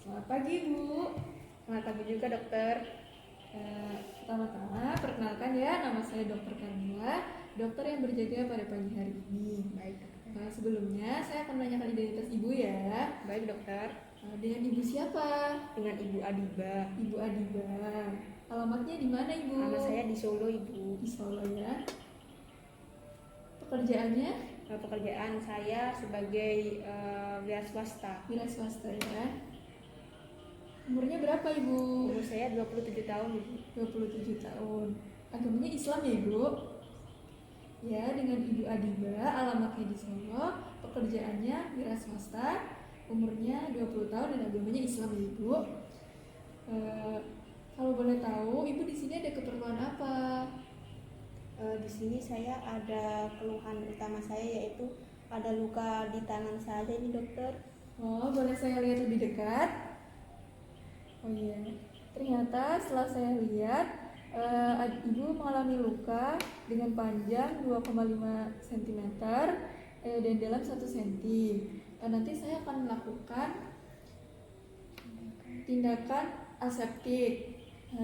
Selamat pagi, Bu. Selamat pagi juga dokter. Pertama-tama, perkenalkan ya, nama saya Dr. Carmila, dokter yang berjaga pada pagi hari ini. Baik dokter. Sebelumnya, saya akan menanyakan identitas Ibu ya. Baik dokter. Dengan Ibu siapa? Dengan Ibu Adiba. Ibu Adiba. Alamatnya di mana, Ibu? Nama saya di Solo, Ibu. Di Solo ya. Pekerjaannya? Pekerjaan saya sebagai wira swasta. Wira swasta ya. Umurnya berapa, Ibu? Umur saya 27 tahun, Ibu. 27 tahun. Agamanya Islam ya, Ibu? Ya, dengan Ibu Adiba, alamatnya di Solo, pekerjaannya wira swasta, umurnya 20 tahun dan agamanya Islam ya, Ibu. Kalau boleh tahu, Ibu di sini ada keperluan apa? Di sini saya ada keluhan utama saya, yaitu ada luka di tangan saya ini dokter. Oh, boleh saya lihat lebih dekat? Oh iya, ternyata setelah saya lihat, Ibu mengalami luka dengan panjang 2,5 cm dan dalam 1 cm. Nanti saya akan melakukan tindakan aseptik,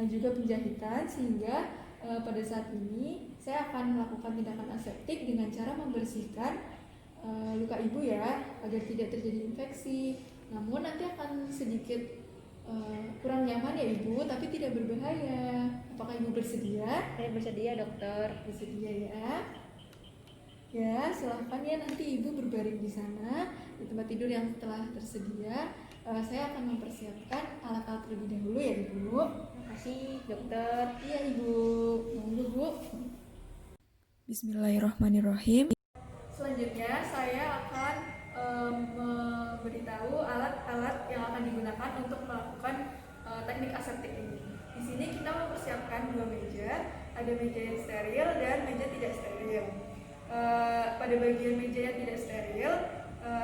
juga penjahitan, sehingga pada saat ini saya akan melakukan tindakan aseptik dengan cara membersihkan luka Ibu ya, agar tidak terjadi infeksi. Namun nanti akan sedikit kurang nyaman ya Ibu, tapi tidak berbahaya. Apakah Ibu bersedia? Saya bersedia dokter. Bersedia ya. Ya, silahkan ya, nanti Ibu berbaring di sana di tempat tidur yang telah tersedia. Saya akan mempersiapkan alat-alat terlebih dahulu ya Ibu. Terima kasih dokter. Iya Ibu, monggo Bu. Bismillahirrahmanirrahim. Selanjutnya saya akan memberitahu alat-alat yang akan digunakan untuk melakukan teknik aseptik ini. Di sini kita mempersiapkan 2 meja, ada meja yang steril dan meja tidak steril. Pada bagian meja yang tidak steril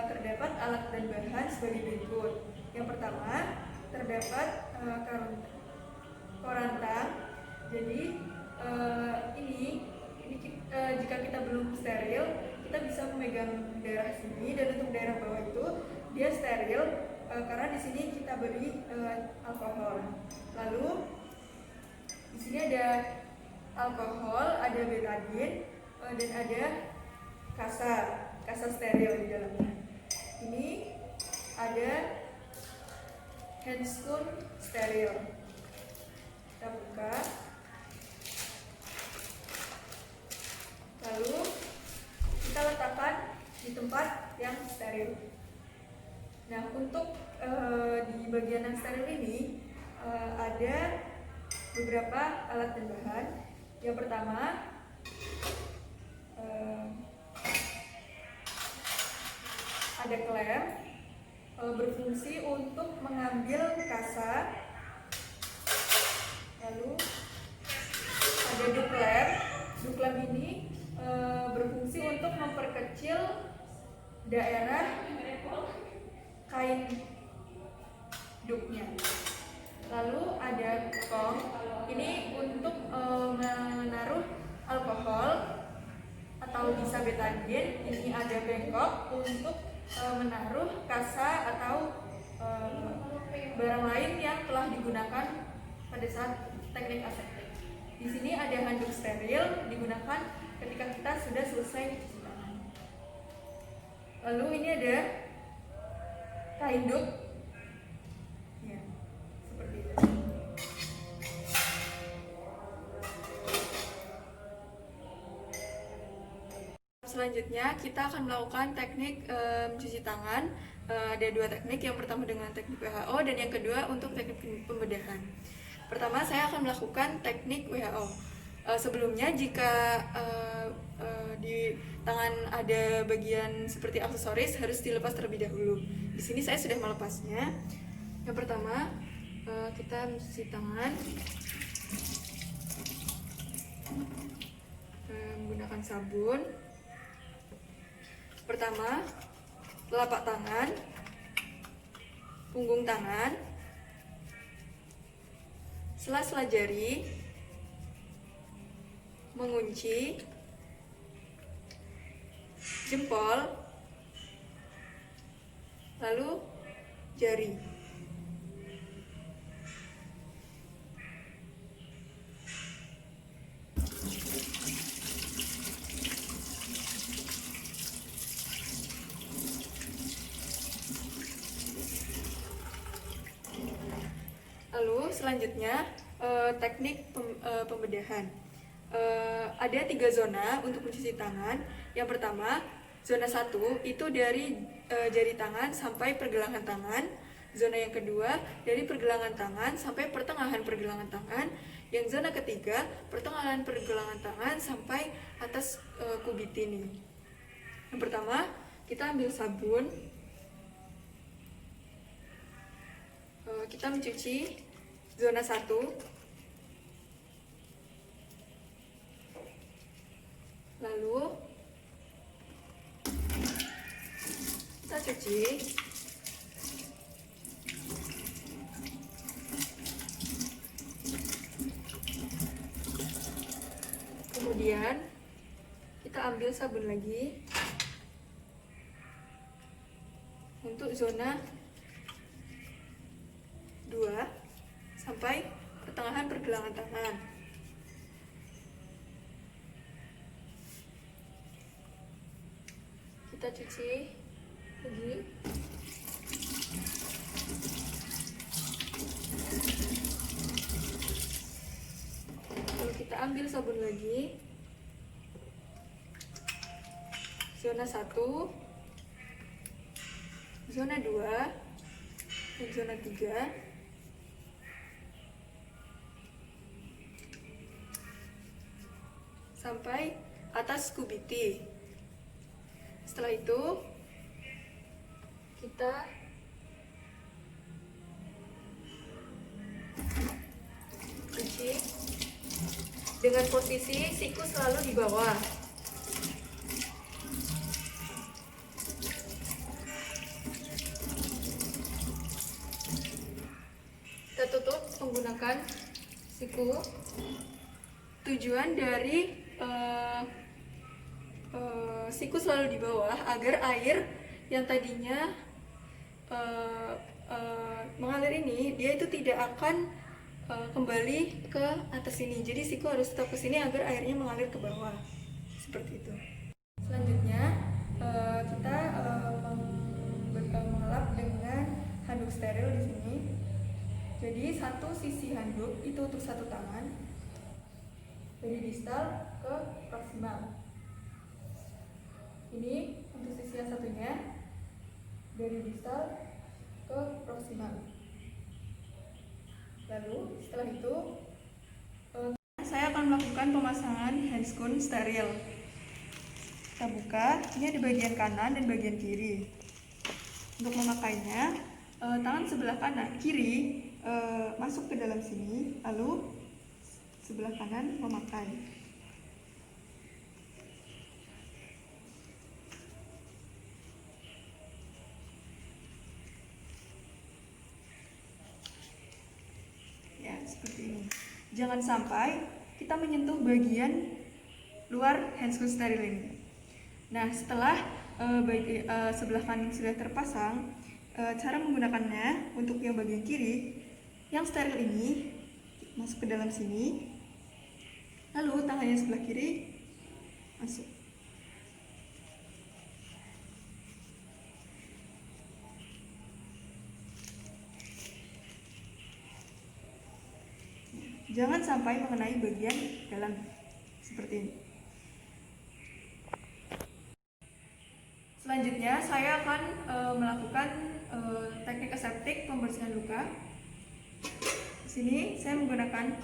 terdapat alat dan bahan sebagai berikut. Yang pertama terdapat korantang. Jadi ini jika kita belum steril, kita bisa memegang daerah sini, dan untuk daerah bawah itu dia steril karena di sini kita beri alkohol. Lalu di sini ada alkohol, ada betadin, dan ada kasa steril di dalamnya. Ini ada handscoon steril. Kita buka. Lalu kita letakkan di tempat yang steril. Nah, untuk di bagian yang steril ini ada beberapa alat dan bahan. Yang pertama ada klem, berfungsi untuk mengambil kasa. Lalu ada duklem. Duklem ini berfungsi untuk memperkecil daerah kain duknya. Lalu ada kong, ini untuk menaruh alkohol atau bisa betadin. Ini ada bengkok untuk menaruh kasa atau barang lain yang telah digunakan pada saat teknik aseptik. Di sini ada handuk steril digunakan ketika kita sudah selesai cuci tangan. Lalu ini ada kain duk, ya, seperti itu. Selanjutnya kita akan melakukan teknik mencuci tangan. Ada 2 teknik, yang pertama dengan teknik WHO dan yang kedua untuk teknik pembedahan. Pertama saya akan melakukan teknik WHO. Sebelumnya jika di tangan ada bagian seperti aksesoris, harus dilepas terlebih dahulu. Di sini saya sudah melepasnya. Yang pertama kita mencuci tangan menggunakan sabun. Pertama, telapak tangan, punggung tangan, sela-sela jari, mengunci, jempol, lalu jari. Lalu selanjutnya teknik pembedahan. Ada 3 zona untuk mencuci tangan. Yang pertama, zona 1 itu dari jari tangan sampai pergelangan tangan. Zona yang kedua dari pergelangan tangan sampai pertengahan pergelangan tangan. Yang zona ketiga pertengahan pergelangan tangan sampai atas kubit ini. Yang pertama, kita ambil sabun. Kita mencuci zona 1. Lalu kita cuci. Kemudian kita ambil sabun lagi untuk zona 2 sampai pertengahan pergelangan tangan. Kita cuci lagi. Lalu kita ambil sabun lagi. Zona 1, zona 2, dan zona 3. Sampai atas kubiti. Setelah itu kita cuci dengan posisi siku selalu di bawah. Kita tutup menggunakan siku. Tujuan dari siku selalu di bawah agar air yang tadinya mengalir ini dia itu tidak akan kembali ke atas sini. Jadi siku harus tetap ke sini agar airnya mengalir ke bawah. Seperti itu. Selanjutnya kita mengelap dengan handuk steril di sini. Jadi satu sisi handuk itu untuk satu tangan, dari distal ke proksimal. Ini untuk sisi yang satunya, dari distal ke proksimal. Lalu setelah itu saya akan melakukan pemasangan handscoon steril. Kita buka, ini ada bagian kanan dan bagian kiri. Untuk memakainya, tangan sebelah kanan kiri masuk ke dalam sini, lalu sebelah kanan memakai. Ya, seperti ini. Jangan sampai kita menyentuh bagian luar handscoon steril ini. Nah, setelah sebelah kanan sudah terpasang, cara menggunakannya untuk yang bagian kiri, yang steril ini masuk ke dalam sini, lalu tangannya sebelah kiri masuk. Jangan sampai mengenai bagian dalam, seperti ini. Selanjutnya saya akan melakukan teknik aseptik pembersihan luka. Di sini saya menggunakan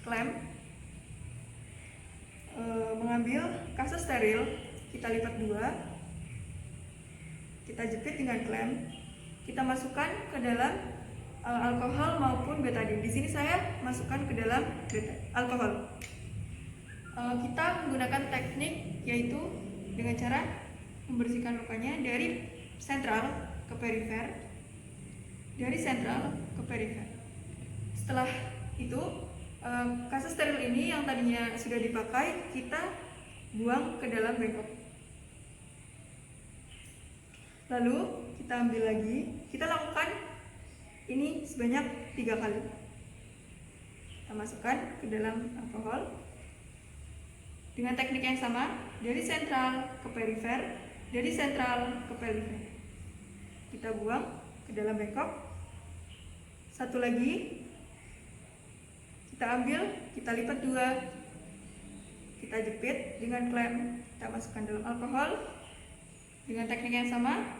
klem, mengambil kasus steril, kita lipat 2, kita jepit dengan klem, kita masukkan ke dalam alkohol maupun betadine. Di sini saya masukkan ke dalam alkohol. Kita menggunakan teknik yaitu dengan cara membersihkan lukanya dari sentral ke perifer, dari sentral ke perifer. Setelah itu kasus steril ini yang tadinya sudah dipakai kita buang ke dalam bengkok. Lalu kita ambil lagi, kita lakukan ini sebanyak 3 kali. Kita masukkan ke dalam alkohol dengan teknik yang sama, dari sentral ke perifer, dari sentral ke perifer. Kita buang ke dalam bengkok. Satu lagi, kita ambil, kita lipat dua, kita jepit dengan klem, kita masukkan dalam alkohol dengan teknik yang sama,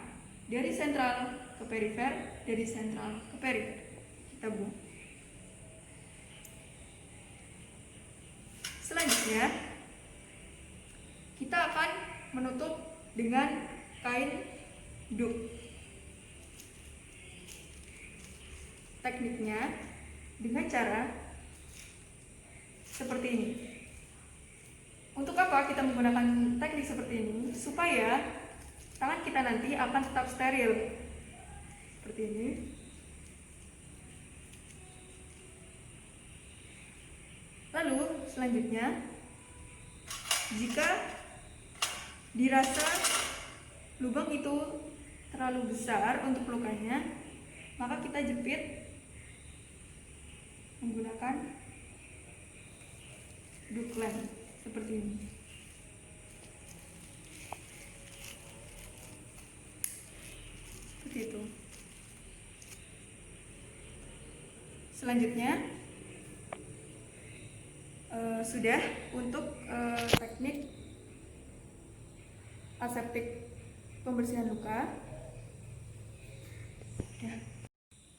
dari sentral ke perifer, dari sentral ke perifer, kita buang. Selanjutnya kita akan menutup dengan kain duk. Tekniknya dengan cara seperti ini. Untuk apa kita menggunakan teknik seperti ini? Supaya tangan kita nanti akan tetap steril. Seperti ini. Lalu selanjutnya, jika dirasa lubang itu terlalu besar untuk lukanya, maka kita jepit menggunakan duklem seperti ini. Seperti itu. Selanjutnya sudah untuk teknik aseptik pembersihan luka.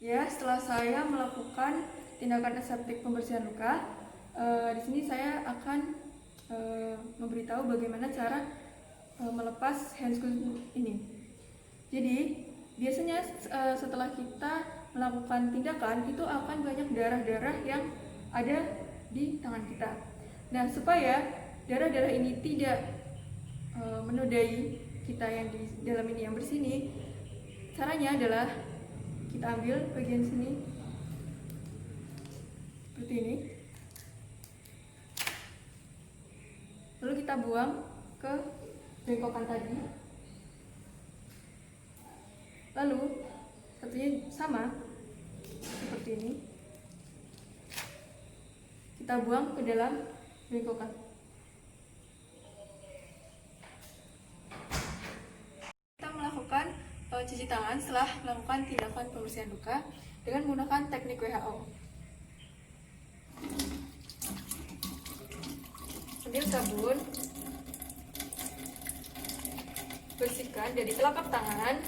Ya, setelah saya melakukan tindakan aseptik pembersihan luka, di sini saya akan memberitahu bagaimana cara melepas handscoon ini. Jadi biasanya setelah kita melakukan tindakan itu akan banyak darah-darah yang ada di tangan kita. Nah, supaya darah-darah ini tidak menodai kita yang di dalam ini yang bersih ini, caranya adalah kita ambil bagian sini seperti ini, lalu kita buang ke bengkokan tadi, lalu satunya sama seperti ini, kita buang ke dalam bengkokan. Kita melakukan cuci tangan setelah melakukan tindakan pembersihan luka dengan menggunakan teknik WHO. Ambil sabun, bersihkan dari telapak tangan,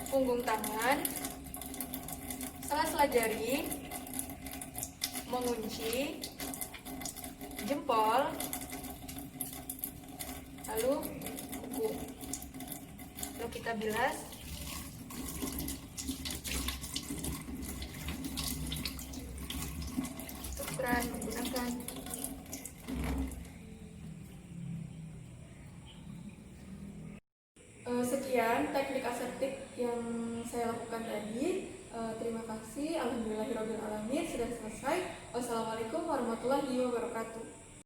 punggung tangan, sela-sela jari, mengunci, jempol, lalu kuku. Lalu kita bilas. Tukran menggunakan sekian teknik aseptik yang saya lakukan tadi. Terima kasih. Alhamdulillahirobbilalamin, sudah selesai. Wassalamualaikum warahmatullahi wabarakatuh.